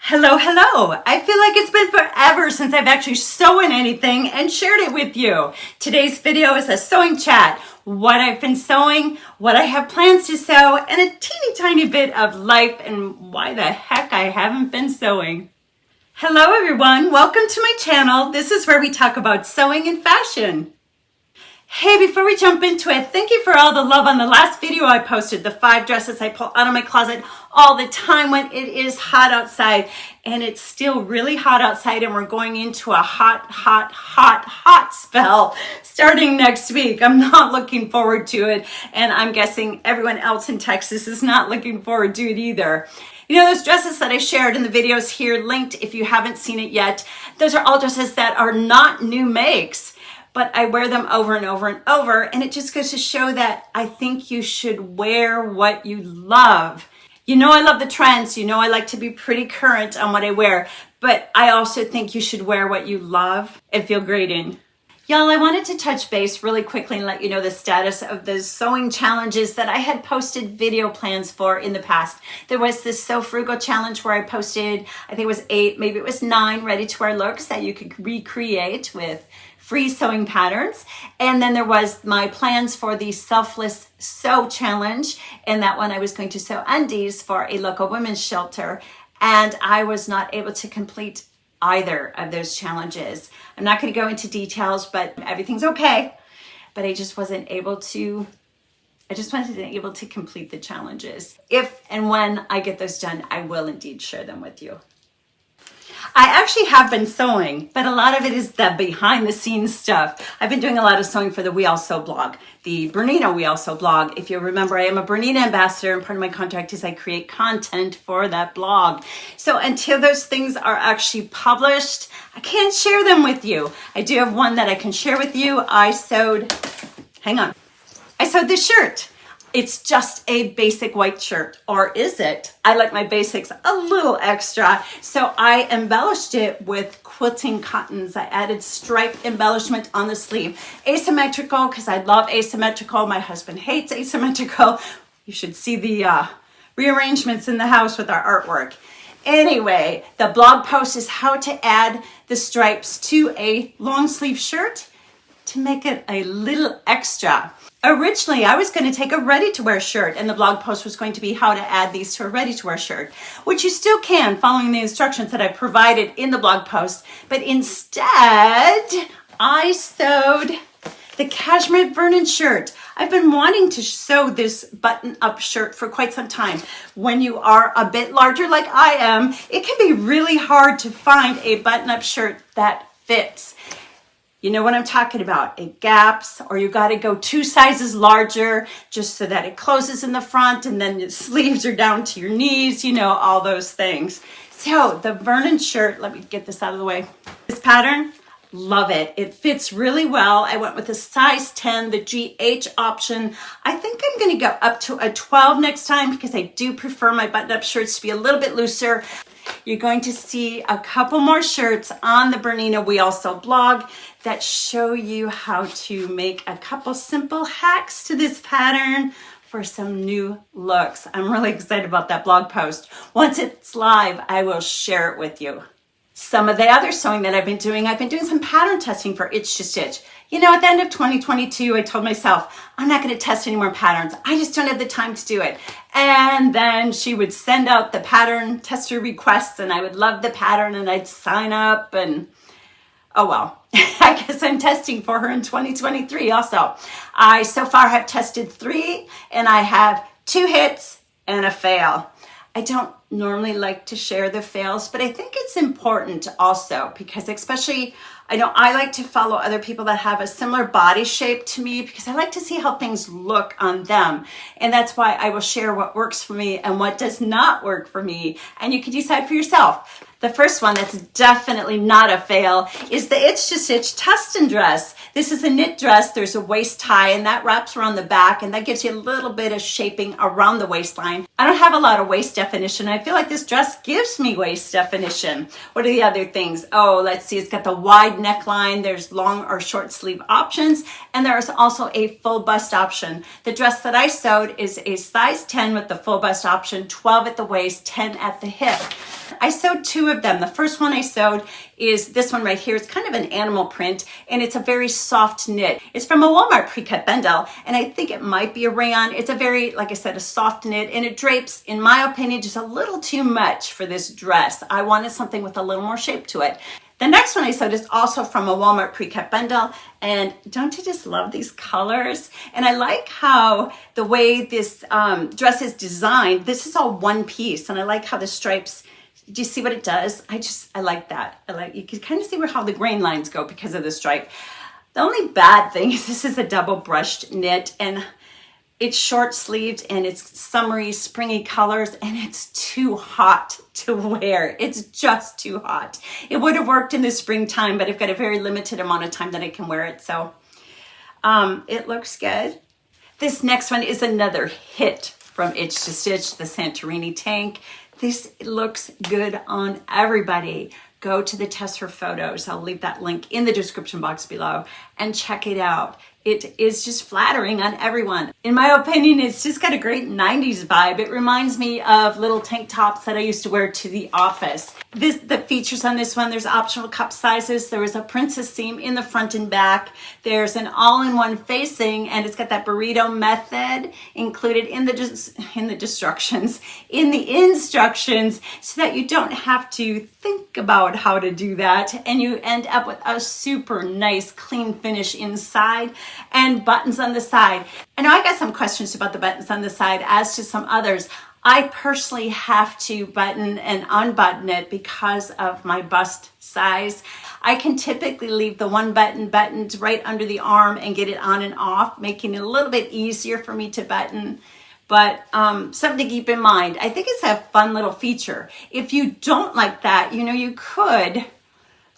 Hello, hello. I feel like it's been forever since I've actually sewn anything and shared it with you. Today's video is a sewing chat, what I've been sewing, what I have plans to sew, and a teeny tiny bit of life and why the heck I haven't been sewing. Hello everyone, welcome to my channel. This is where we talk about sewing and fashion. Hey, before we jump into it, thank you for all the love on the last video I posted, the 5 dresses I pull out of my closet all the time when it is hot outside. And it's still really hot outside and we're going into a hot spell starting next week. I'm not looking forward to it. And I'm guessing everyone else in Texas is not looking forward to it either. You know, those dresses that I shared in the videos here linked, if you haven't seen it yet, those are all dresses that are not new makes. But I wear them over and over and over, and it just goes to show that I think you should wear what you love. You know I love the trends, you know I like to be pretty current on what I wear, but I also think you should wear what you love and feel great in. Y'all, I wanted to touch base really quickly and let you know the status of the sewing challenges that I had posted video plans for in the past. There was this Sew Frugal challenge where I posted, I think it was 8, maybe it was 9 ready-to-wear looks that you could recreate with free sewing patterns. And then there was my plans for the Selfless Sew Challenge. And that one I was going to sew undies for a local women's shelter. And I was not able to complete either of those challenges. I'm not going to go into details, but everything's okay. But I just wasn't able to complete the challenges. If and when I get those done, I will indeed share them with you. I actually have been sewing, but a lot of it is the behind the scenes stuff. I've been doing a lot of sewing for the We All Sew blog, the BERNINA We All Sew blog. If you remember, I am a BERNINA ambassador, and part of my contract is I create content for that blog. So until those things are actually published, I can't share them with you. I do have one that I can share with you. I sewed this shirt. It's just a basic white shirt, or is it? I like my basics a little extra, so I embellished it with quilting cottons. I added stripe embellishment on the sleeve. Asymmetrical, because I love asymmetrical. My husband hates asymmetrical. You should see the rearrangements in the house with our artwork. Anyway, the blog post is how to add the stripes to a long sleeve shirt to make it a little extra. Originally, I was going to take a ready-to-wear shirt, and the blog post was going to be how to add these to a ready-to-wear shirt, which you still can following the instructions that I provided in the blog post. But instead, I sewed the Cashmerette Vernon Shirt. I've been wanting to sew this button-up shirt for quite some time. When you are a bit larger like I am, it can be really hard to find a button-up shirt that fits. You know what I'm talking about. It gaps, or you got to go 2 sizes larger just so that it closes in the front and then the sleeves are down to your knees, you know, all those things. So the Vernon shirt, let me get this out of the way. This pattern, love it. It fits really well. I went with a size 10, the GH option. I think I'm going to go up to a 12 next time because I do prefer my button-up shirts to be a little bit looser. You're going to see a couple more shirts on the BERNINA We All Sew blog that show you how to make a couple simple hacks to this pattern for some new looks. I'm really excited about that blog post. Once it's live, I will share it with you. Some of the other sewing that I've been doing some pattern testing for Itch to Stitch. You know, at the end of 2022, I told myself, I'm not going to test any more patterns. I just don't have the time to do it. And then she would send out the pattern tester requests, and I would love the pattern, and I'd sign up, and oh well. I guess I'm testing for her in 2023 also. I so far have tested 3, and I have 2 hits and a fail. I don't normally like to share the fails, but I think it's important also because especially, I know I like to follow other people that have a similar body shape to me because I like to see how things look on them. And that's why I will share what works for me and what does not work for me. And you can decide for yourself. The first one that's definitely not a fail is the Itch to Stitch Tustin dress. This is a knit dress. There's a waist tie and that wraps around the back and that gives you a little bit of shaping around the waistline. I don't have a lot of waist definition. I feel like this dress gives me waist definition. What are the other things? Oh, let's see. It's got the wide neckline. There's long or short sleeve options. And there's also a full bust option. The dress that I sewed is a size 10 with the full bust option, 12 at the waist, 10 at the hip. I sewed two of them. The first one I sewed is this one right here. It's kind of an animal print and it's a very soft knit. It's from a Walmart pre-cut bundle and I think it might be a rayon. It's a very, like I said, a soft knit and it drapes, in my opinion, just a little too much for this dress. I wanted something with a little more shape to it. The next one I sewed is also from a Walmart pre-cut bundle, and don't you just love these colors? And I like how the way this dress is designed. This is all one piece, and I like how the stripes, do you see what it does? I like that. You can kind of see how the grain lines go because of the stripe. The only bad thing is this is a double brushed knit, and it's short sleeved and it's summery, springy colors, and it's too hot to wear. It's just too hot. It would have worked in the springtime, but I've got a very limited amount of time that I can wear it. So it looks good. This next one is another hit from Itch to Stitch, the Santorini tank. This looks good on everybody. Go to the test for photos. I'll leave that link in the description box below and check it out. It is just flattering on everyone. In my opinion, it's just got a great 90s vibe. It reminds me of little tank tops that I used to wear to the office. The features on this one, there's optional cup sizes. There is a princess seam in the front and back. There's an all-in-one facing, and it's got that burrito method included in the instructions so that you don't have to think about how to do that, and you end up with a super nice clean finish inside and buttons on the side. I know I got some questions about the buttons on the side, as to some others. I personally have to button and unbutton it because of my bust size. I can typically leave the one button buttoned right under the arm and get it on and off, making it a little bit easier for me to button. But something to keep in mind. I think it's a fun little feature. If you don't like that, you could,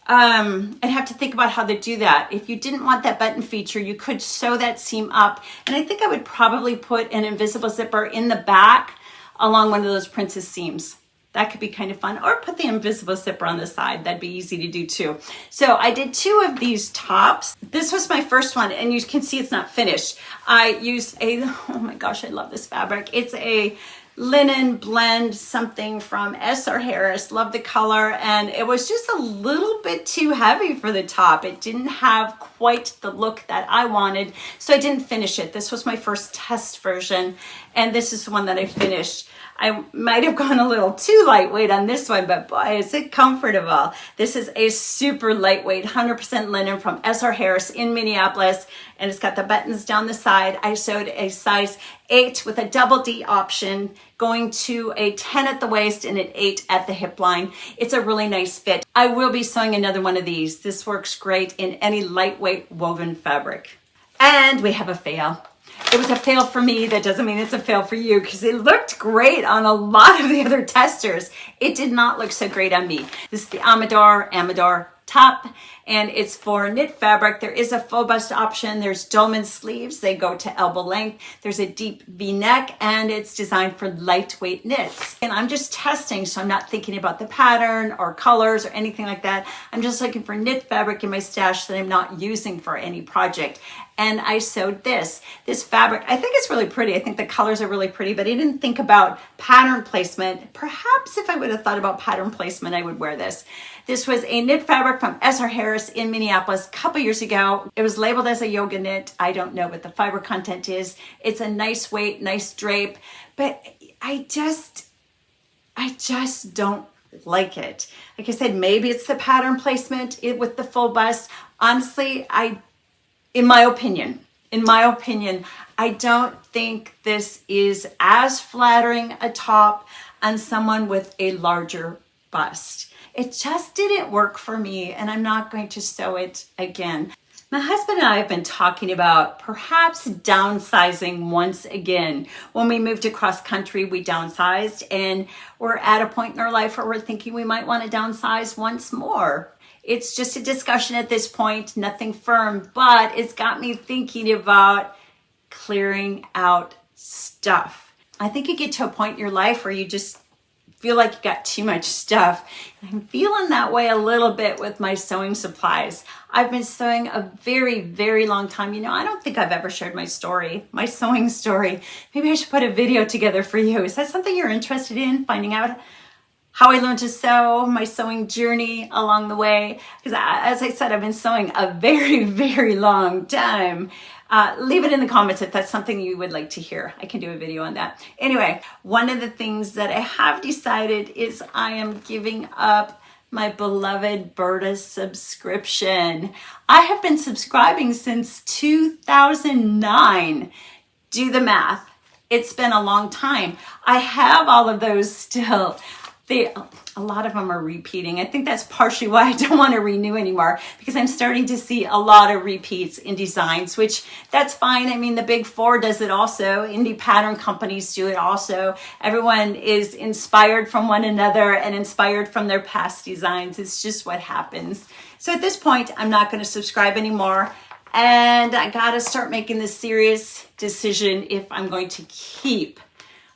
I'd have to think about how to do that. If you didn't want that button feature, you could sew that seam up. And I think I would probably put an invisible zipper in the back along one of those princess seams. That could be kind of fun. Or put the invisible zipper on the side. That'd be easy to do too. So I did two of these tops. This was my first one, and you can see it's not finished. I used oh my gosh, I love this fabric. It's a linen blend something from S.R. Harris. Love the color, and it was just a little bit too heavy for the top. It didn't have quite the look that I wanted, so I didn't finish it. This was my first test version, and this is the one that I finished. I might have gone a little too lightweight on this one, but boy, is it comfortable. This is a super lightweight, 100% linen from S.R. Harris in Minneapolis, and it's got the buttons down the side. I sewed a size 8 with a double D option, going to a 10 at the waist and an 8 at the hip line. It's a really nice fit. I will be sewing another one of these. This works great in any lightweight woven fabric. And we have a fail. It was a fail for me. That doesn't mean it's a fail for you, because it looked great on a lot of the other testers. It did not look so great on me. This is the Amador top, and it's for knit fabric. There is a full bust option. There's dolman sleeves. They go to elbow length. There's a deep V-neck, and it's designed for lightweight knits. And I'm just testing, so I'm not thinking about the pattern or colors or anything like that. I'm just looking for knit fabric in my stash that I'm not using for any project. And I sewed this fabric. I think it's really pretty. I think the colors are really pretty, but I didn't think about pattern placement. Perhaps if I would have thought about pattern placement, I would wear this. This was a knit fabric from S.R. Harris in Minneapolis a couple years ago. It was labeled as a yoga knit. I don't know what the fiber content is. It's a nice weight, nice drape, but I just don't like it. Like I said, maybe it's the pattern placement with the full bust. Honestly, in my opinion, I don't think this is as flattering a top on someone with a larger bust. It just didn't work for me, and I'm not going to sew it again. My husband and I have been talking about perhaps downsizing once again. When we moved across country, we downsized, and we're at a point in our life where we're thinking we might want to downsize once more. It's just a discussion at this point, nothing firm, but it's got me thinking about clearing out stuff. I think you get to a point in your life where you just feel like you got too much stuff. I'm feeling that way a little bit with my sewing supplies. I've been sewing a very, very long time. You know, I don't think I've ever shared my story, my sewing story. Maybe I should put a video together for you. Is that something you're interested in, finding out how I learned to sew, my sewing journey along the way? Because as I said, I've been sewing a very, very long time. Leave it in the comments if that's something you would like to hear. I can do a video on that. Anyway, one of the things that I have decided is I am giving up my beloved Burda subscription. I have been subscribing since 2009. Do the math. It's been a long time. I have all of those still. A lot of them are repeating. I think that's partially why I don't want to renew anymore, because I'm starting to see a lot of repeats in designs, which that's fine. I mean, the big four does it also. Indie pattern companies do it also. Everyone is inspired from one another and inspired from their past designs. It's just what happens. So at this point, I'm not going to subscribe anymore. And I got to start making the serious decision if I'm going to keep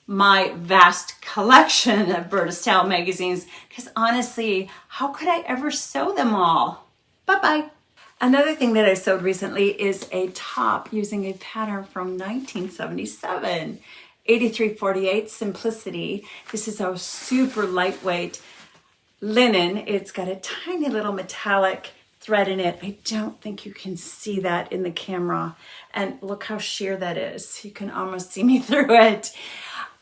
my vast collection of BurdaStyle magazines, because honestly, how could I ever sew them all? Bye-bye. Another thing that I sewed recently is a top using a pattern from 1977, 8348 Simplicity. This is a super lightweight linen. It's got a tiny little metallic thread in it. I don't think you can see that in the camera. And look how sheer that is. You can almost see me through it.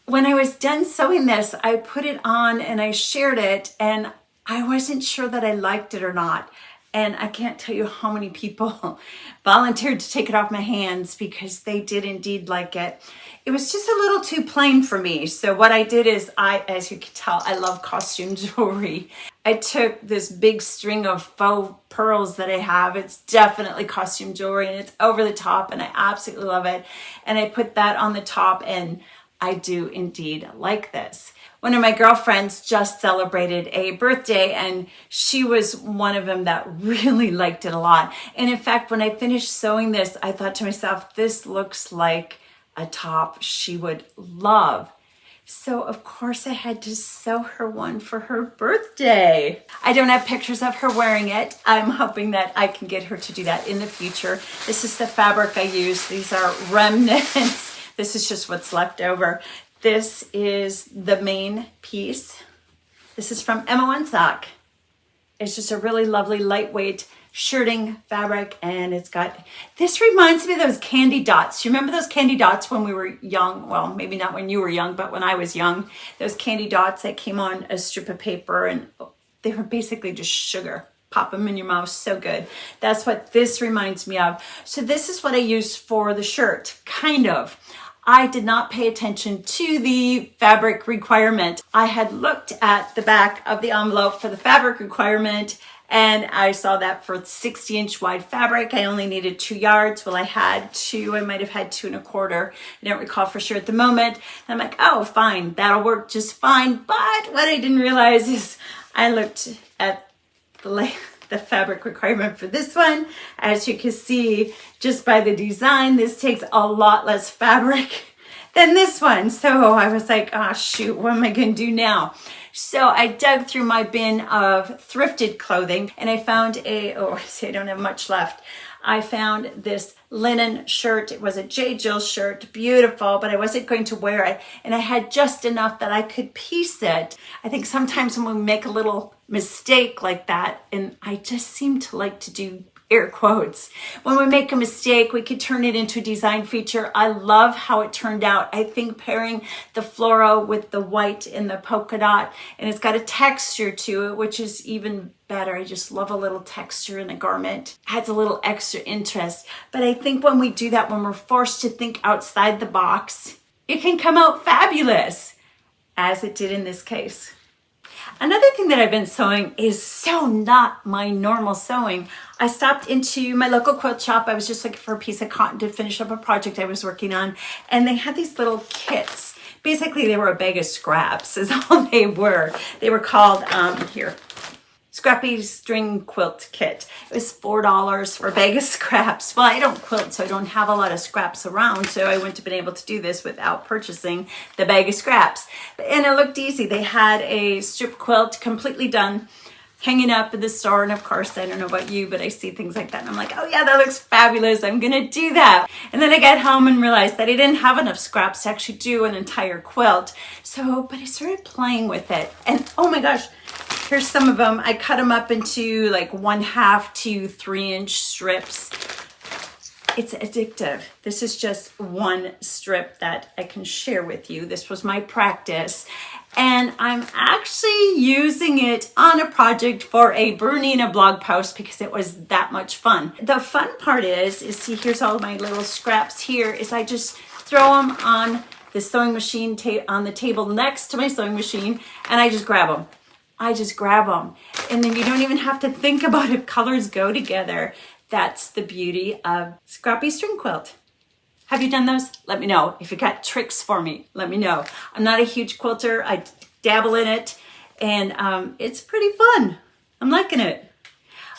When I was done sewing this, I put it on and I shared it, and I wasn't sure that I liked it or not. And I can't tell you how many people volunteered to take it off my hands because they did indeed like it. It was just a little too plain for me. So what I did is as you can tell, I love costume jewelry. I took this big string of faux pearls that I have. It's definitely costume jewelry, and it's over the top, and I absolutely love it. And I put that on the top, and I do indeed like this. One of my girlfriends just celebrated a birthday, and she was one of them that really liked it a lot. And in fact, when I finished sewing this, I thought to myself, this looks like a top she would love. So of course I had to sew her one for her birthday. I don't have pictures of her wearing it. I'm hoping that I can get her to do that in the future. This is the fabric I use. These are remnants. This is just what's left over. This is the main piece. This is from Emma Sock. It's just a really lovely lightweight shirting fabric, and it's got, this reminds me of those candy dots. You remember those candy dots when we were young? Well, maybe not when you were young, but when I was young. Those candy dots that came on a strip of paper, and they were basically just sugar. Pop them in your mouth, so good. That's what this reminds me of. So this is what I used for the shirt, kind of. I did not pay attention to the fabric requirement. I had looked at the back of the envelope for the fabric requirement, and I saw that for 60-inch wide fabric, I only needed 2 yards. Well, I had 2, I might have had 2 1/4. I don't recall for sure at the moment. And I'm like, oh, fine, that'll work just fine. But what I didn't realize is I looked at the fabric requirement for this one. As you can see, just by the design, this takes a lot less fabric than this one. So I was like, oh shoot, what am I gonna do now? So I dug through my bin of thrifted clothing, and I found I don't have much left. I found this linen shirt. It was a J. Jill shirt, beautiful, but I wasn't going to wear it. And I had just enough that I could piece it. I think sometimes when we make a little mistake like that, and I just seem to like to do air quotes, when we make a mistake, we could turn it into a design feature. I love how it turned out. I think pairing the fluoro with the white and the polka dot, and it's got a texture to it, which is even better. I just love a little texture in a garment. Adds a little extra interest. But I think when we do that, when we're forced to think outside the box, it can come out fabulous, as it did in this case. Another thing that I've been sewing is so not my normal sewing. I stopped into my local quilt shop. I was just looking for a piece of cotton to finish up a project I was working on, and they had these little kits. Basically, they were a bag of scraps is all they were. They were called, here, Scrappy String Quilt Kit. It was $4 for a bag of scraps. Well, I don't quilt, so I don't have a lot of scraps around, so I wouldn't have been able to do this without purchasing the bag of scraps. And it looked easy. They had a strip quilt completely done, hanging up in the store, and of course, I don't know about you, but I see things like that, and I'm like, oh yeah, that looks fabulous, I'm gonna do that. And then I got home and realized that I didn't have enough scraps to actually do an entire quilt. But I started playing with it, and oh my gosh, here's some of them. I cut them up into like 1/2 to 3-inch strips. It's addictive. This is just one strip that I can share with you. This was my practice. And I'm actually using it on a project for a BERNINA blog post because it was that much fun. The fun part is see, here's all my little scraps here, is I just throw them on the sewing machine on the table next to my sewing machine, and I just grab them. I just grab them. And then you don't even have to think about if colors go together. That's the beauty of Scrappy String Quilt. Have you done those? Let me know. If you got tricks for me, let me know. I'm not a huge quilter. I dabble in it, and it's pretty fun. I'm liking it.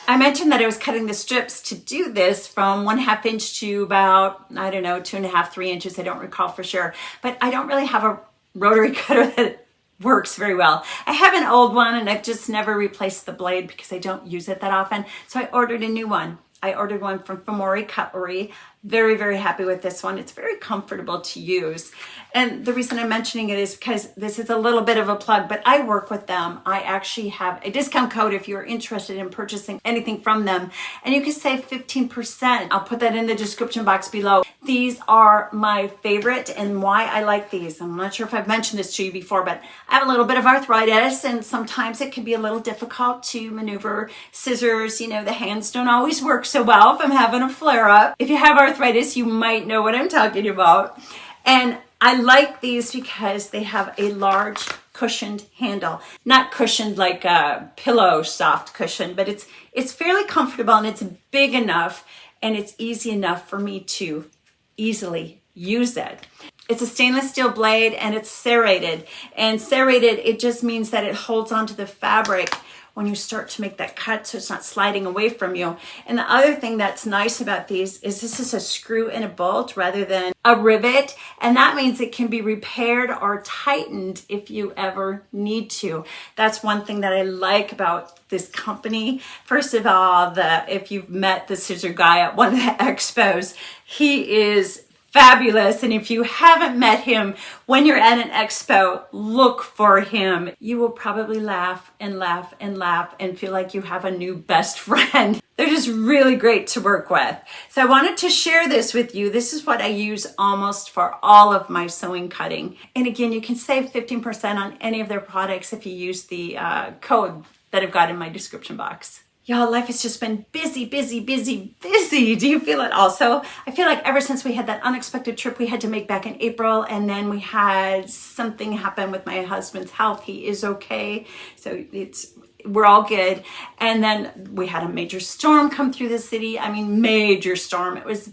I mentioned that I was cutting the strips to do this from 1/2 inch to about, I don't know, 2.5, 3 inches. I don't recall for sure, but I don't really have a rotary cutter that works very well. I have an old one, and I've just never replaced the blade because I don't use it that often. So I ordered a new one. I ordered one from FAMORE Cutlery. Very, very happy with this one. It's very comfortable to use. And the reason I'm mentioning it is because this is a little bit of a plug, but I work with them. I actually have a discount code if you're interested in purchasing anything from them, and you can save 15%. I'll put that in the description box below. These are my favorite, and why I like these. I'm not sure if I've mentioned this to you before, but I have a little bit of arthritis, and sometimes it can be a little difficult to maneuver scissors. You know, the hands don't always work so well if I'm having a flare-up. If you have arthritis, you might know what I'm talking about. And I like these because they have a large cushioned handle. Not cushioned like a pillow soft cushion, but it's fairly comfortable, and it's big enough, and it's easy enough for me to easily use it. It's a stainless steel blade, and it's serrated. And serrated, it just means that it holds onto the fabric when you start to make that cut, so it's not sliding away from you. And the other thing that's nice about these is this is a screw and a bolt rather than a rivet, and that means it can be repaired or tightened if you ever need to. That's one thing that I like about this company. First of all, if you've met the scissor guy at one of the expos, he is fabulous. And if you haven't met him, when you're at an expo, look for him. You will probably laugh and laugh and laugh and feel like you have a new best friend. They're just really great to work with. So I wanted to share this with you. This is what I use almost for all of my sewing cutting. And again, you can save 15% on any of their products if you use the code that I've got in my description box. Y'all, life has just been busy, busy, busy, busy. Do you feel it also? I feel like ever since we had that unexpected trip we had to make back in April, and then we had something happen with my husband's health. He is okay, so we're all good. And then we had a major storm come through the city. I mean, major storm. It was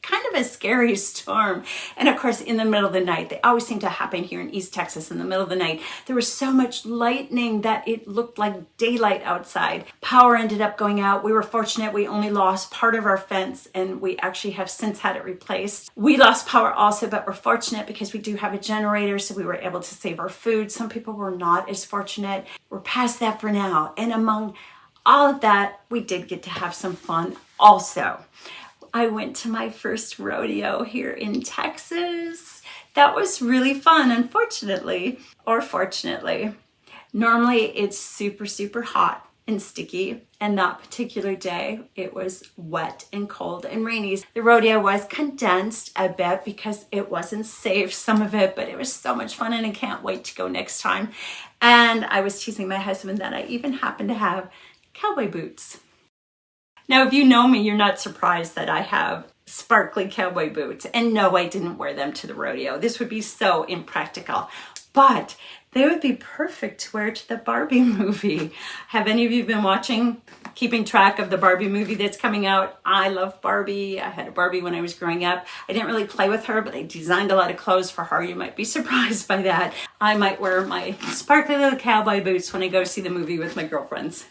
kind of a scary storm. And of course, in the middle of the night, they always seem to happen here in East Texas in the middle of the night. There was so much lightning that it looked like daylight outside. Power ended up going out. We were fortunate. We only lost part of our fence, and we actually have since had it replaced. We lost power also, but we're fortunate because we do have a generator, so we were able to save our food. Some people were not as fortunate. We're past that for now. And among all of that, we did get to have some fun also. I went to my first rodeo here in Texas. That was really fun, unfortunately, or fortunately. Normally it's super, super hot and sticky, and that particular day it was wet and cold and rainy. The rodeo was condensed a bit because it wasn't safe, some of it, but it was so much fun, and I can't wait to go next time. And I was teasing my husband that I even happened to have cowboy boots. Now, if you know me, you're not surprised that I have sparkly cowboy boots. And no, I didn't wear them to the rodeo. This would be so impractical. But They would be perfect to wear to the Barbie movie. Have any of you been watching, keeping track of the Barbie movie that's coming out? I love Barbie. I had a Barbie when I was growing up. I didn't really play with her, but I designed a lot of clothes for her. You might be surprised by that. I might wear my sparkly little cowboy boots when I go see the movie with my girlfriends.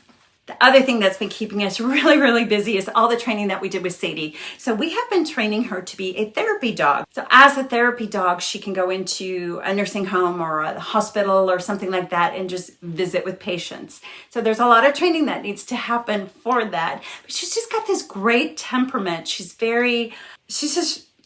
The other thing that's been keeping us really, really busy is all the training that we did with Sadie. So we have been training her to be a therapy dog. So as a therapy dog, she can go into a nursing home or a hospital or something like that and just visit with patients. So there's a lot of training that needs to happen for that. But she's just got this great temperament.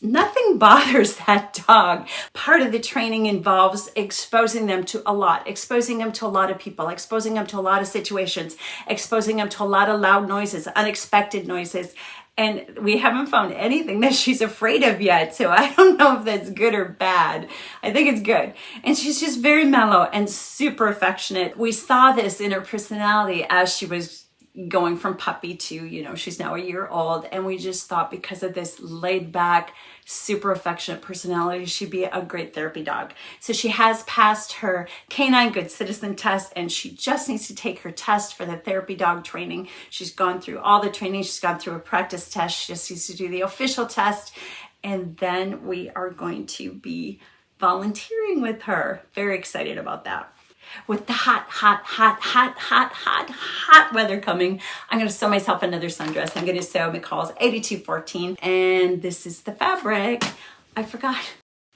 Nothing bothers that dog. Part of the training involves exposing them to a lot of people, exposing them to a lot of situations, exposing them to a lot of loud noises, unexpected noises. And we haven't found anything that she's afraid of yet. So I don't know if that's good or bad. I think it's good. And she's just very mellow and super affectionate. We saw this in her personality as she was going from puppy to, she's now a year old. And we just thought because of this laid back, super affectionate personality, she'd be a great therapy dog. So she has passed her canine good citizen test and she just needs to take her test for the therapy dog training. She's gone through all the training. She's gone through a practice test. She just needs to do the official test. And then we are going to be volunteering with her. Very excited about that. With the hot weather coming, I'm going to sew myself another sundress. I'm going to sew McCall's 8214. And this is the fabric. I forgot.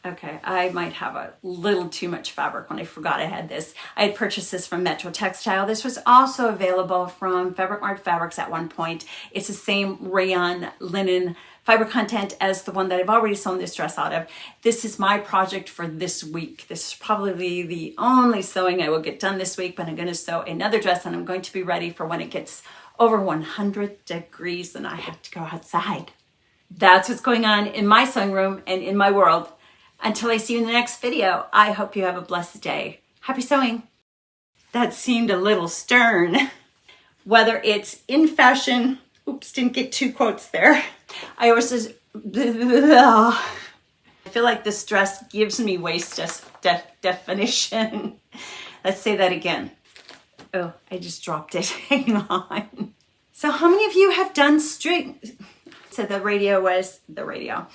Okay, I might have a little too much fabric when I forgot I had this. I had purchased this from Metro Textile. This was also available from Fabric Mart Fabrics at one point. It's the same rayon linen fiber content as the one that I've already sewn this dress out of. This is my project for this week. This is probably the only sewing I will get done this week, but I'm going to sew another dress and I'm going to be ready for when it gets over 100 degrees and I have to go outside. That's what's going on in my sewing room and in my world. Until I see you in the next video, I hope you have a blessed day. Happy sewing. That seemed a little stern. Whether it's in fashion, oops, didn't get two quotes there. I always just, I feel like this dress gives me waist definition. Let's say that again. Oh, I just dropped it. Hang on. So how many of you have done string? So the radio was the radio.